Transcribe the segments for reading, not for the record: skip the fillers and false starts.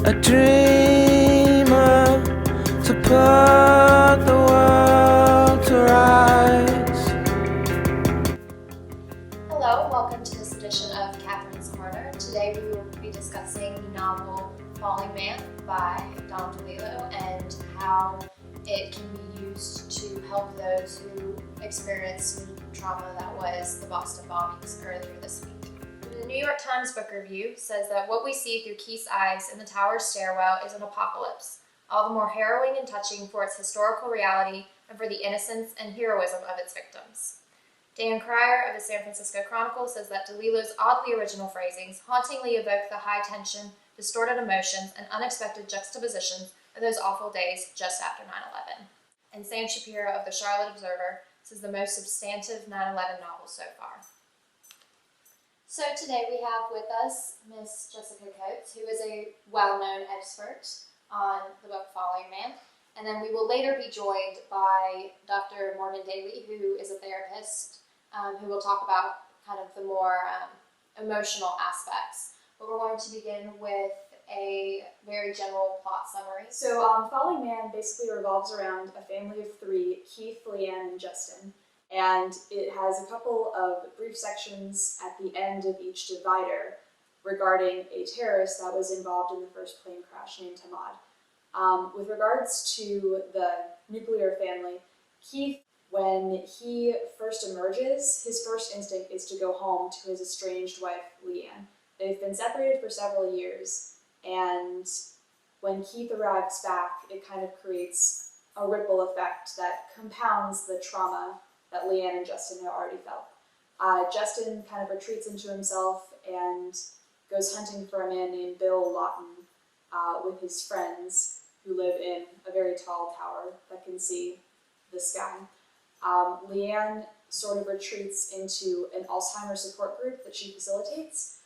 a dreamer to put the world to rights. Hello, welcome to this edition of Catherine's Corner. Today we will be discussing the novel Falling Man by Don DeLillo and how it can be used to help those who experienced trauma that was the Boston bombings earlier this week. The New York Times Book Review says that what we see through Keith's eyes in the tower's stairwell is an apocalypse, all the more harrowing and touching for its historical reality and for the innocence and heroism of its victims. Dan Cryer of the San Francisco Chronicle says that DeLillo's oddly original phrasings hauntingly evoke the high tension, distorted emotions, and unexpected juxtapositions of those awful days just after 9/11. And Sam Shapiro of the Charlotte Observer says the most substantive 9/11 novel so far. So today we have with us Miss Jessica Coates, who is a well-known expert on the book Falling Man. And then we will later be joined by Dr. Morgan Daly, who is a therapist, who will talk about kind of the more emotional aspects. But we're going to begin with a very general plot summary. So Falling Man basically revolves around a family of three, Keith, Leanne, and Justin. And it has a couple of brief sections at the end of each divider regarding a terrorist that was involved in the first plane crash named Hamad. With regards to the nuclear family, Keith, when he first emerges, his first instinct is to go home to his estranged wife, Leanne. They've been separated for several years, and when Keith arrives back, it kind of creates a ripple effect that compounds the trauma that Leanne and Justin had already felt. Justin kind of retreats into himself and goes hunting for a man named Bill Lawton with his friends who live in a very tall tower that can see the sky. Leanne sort of retreats into an Alzheimer's support group that she facilitates,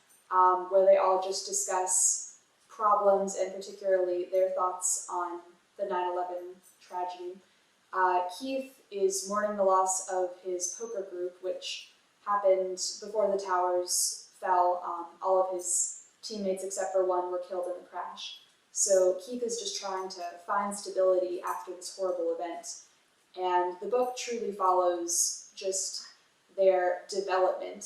where they all just discuss problems and particularly their thoughts on the 9/11 tragedy. Keith is mourning the loss of his poker group, which happened before the towers fell. All of his teammates except for one were killed in the crash. So Keith is just trying to find stability after this horrible event. And the book truly follows just their development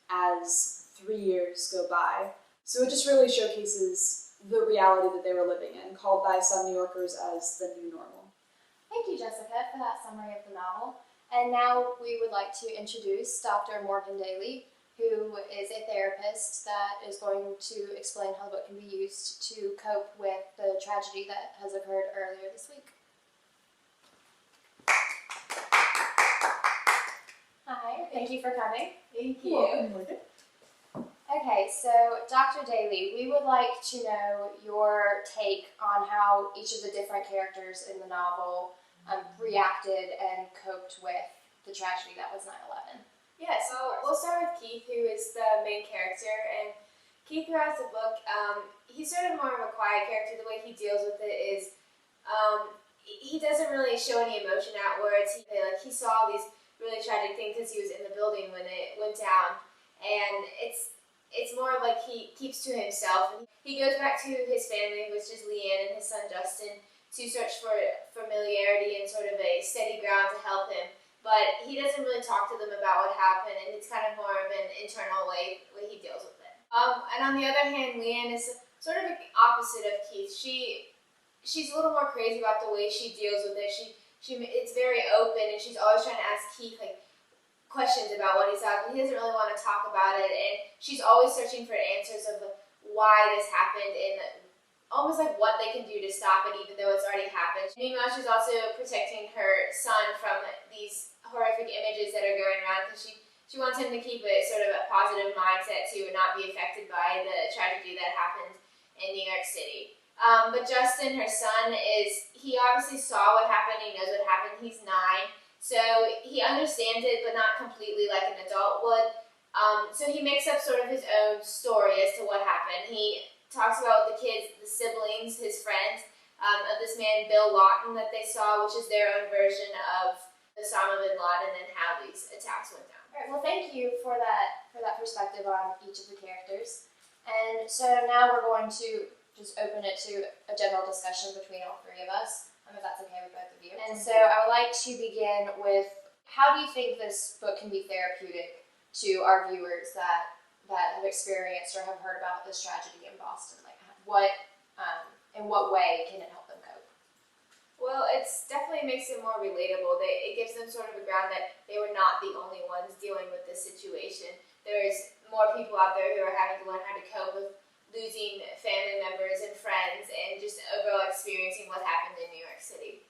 as 3 years go by. So it just really showcases the reality that they were living in, called by some New Yorkers as the new normal. Thank you, Jessica, for that summary of the novel. And now we would like to introduce Dr. Morgan Daly, who is a therapist that is going to explain how the book can be used to cope with the tragedy that has occurred earlier this week. Hi, thank you for coming. Thank you. Okay, so Dr. Daly, we would like to know your take on how each of the different characters in the novel reacted and coped with the tragedy that was 9/11. Yeah, so we'll start with Keith, who is the main character. And Keith, throughout the book, he's sort of more of a quiet character. The way he deals with it is he doesn't really show any emotion outwards. He saw these really tragic things as he was in the building when it went down. And it's more like he keeps to himself. He goes back to his family, which is Leanne and his son Justin, to search for familiarity and sort of a steady ground to help him. But he doesn't really talk to them about what happened, and it's kind of more of an internal way he deals with it. And on the other hand, Leanne is sort of the opposite of Keith. She's a little more crazy about the way she deals with it. It's very open, and she's always trying to ask Keith questions about what he's happened. He doesn't really want to talk about it, and she's always searching for answers of why this happened and almost like what they can do to stop it, even though it's already happened. Meanwhile, she's also protecting her son from these horrific images that are going around because she wants him to keep a sort of a positive mindset too and not be affected by the tragedy that happened in New York City. But Justin, her son, he obviously saw what happened. He knows what happened. He's 9. So he understands it, but not completely like an adult would. So he makes up sort of his own story as to what happened. He talks about the kids, the siblings, his friends, of this man, Bill Lawton, that they saw, which is their own version of Osama bin Laden and how these attacks went down. All right, well, thank you for that perspective on each of the characters. And so now we're going to just open it to a general discussion between all three of us, if that's okay with both of you. And so I would like to begin with, how do you think this book can be therapeutic to our viewers that have experienced or have heard about this tragedy in Boston? Like, in what way can it help them cope? Well, it's definitely makes it more relatable. It gives them sort of a ground that they were not the only ones dealing with this situation. There's more people out there who are having to learn how to cope with losing family members and friends and just overall experiencing what happened in New York City.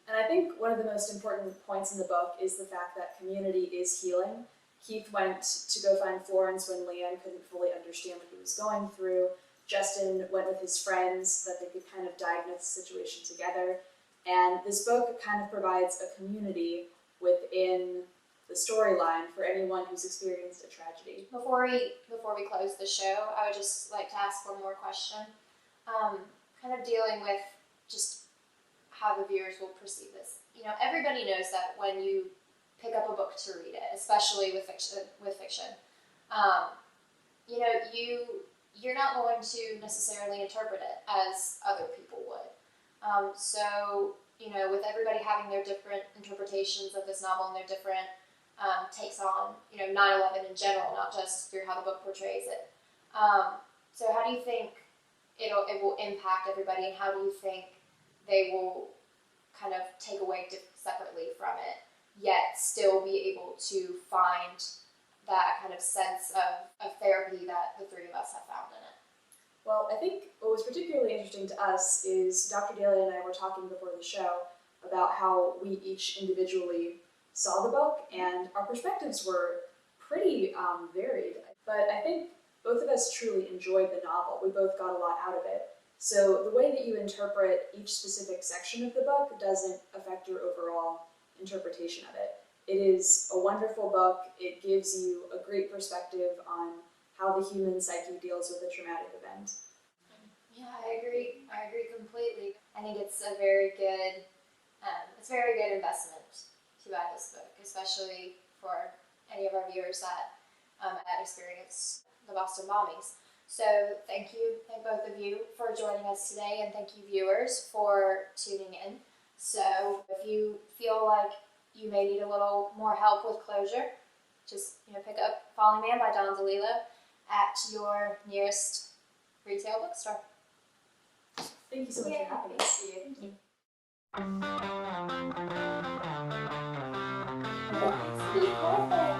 And I think one of the most important points in the book is the fact that community is healing. Keith went to go find Florence when Leanne couldn't fully understand what he was going through. Justin went with his friends so that they could kind of diagnose the situation together. And this book kind of provides a community within the storyline for anyone who's experienced a tragedy. Before we close the show, I would just like to ask one more question, kind of dealing with just how the viewers will perceive this. You know, everybody knows that when you pick up a book to read it, especially with fiction, you know, you're not going to necessarily interpret it as other people would. So, you know, with everybody having their different interpretations of this novel and their different takes on, you know, 9/11 in general, not just through how the book portrays it. So how do you think it will impact everybody, and how do you think they will kind of take away separately from it, yet still be able to find that kind of sense of therapy that the three of us have found in it? Well, I think what was particularly interesting to us is Dr. Daly and I were talking before the show about how we each individually saw the book, and our perspectives were pretty varied. But I think both of us truly enjoyed the novel. We both got a lot out of it. So the way that you interpret each specific section of the book doesn't affect your overall interpretation of it. It is a wonderful book. It gives you a great perspective on how the human psyche deals with a traumatic event. Yeah, I agree. I agree completely. I think it's a very good investment to buy this book, especially for any of our viewers that had experienced the Boston bombings. So thank both of you for joining us today, and thank you viewers for tuning in. So if you feel like you may need a little more help with closure, just pick up Falling Man by Don DeLillo at your nearest retail bookstore. Thank you so much for having us. Thank you. Thank you.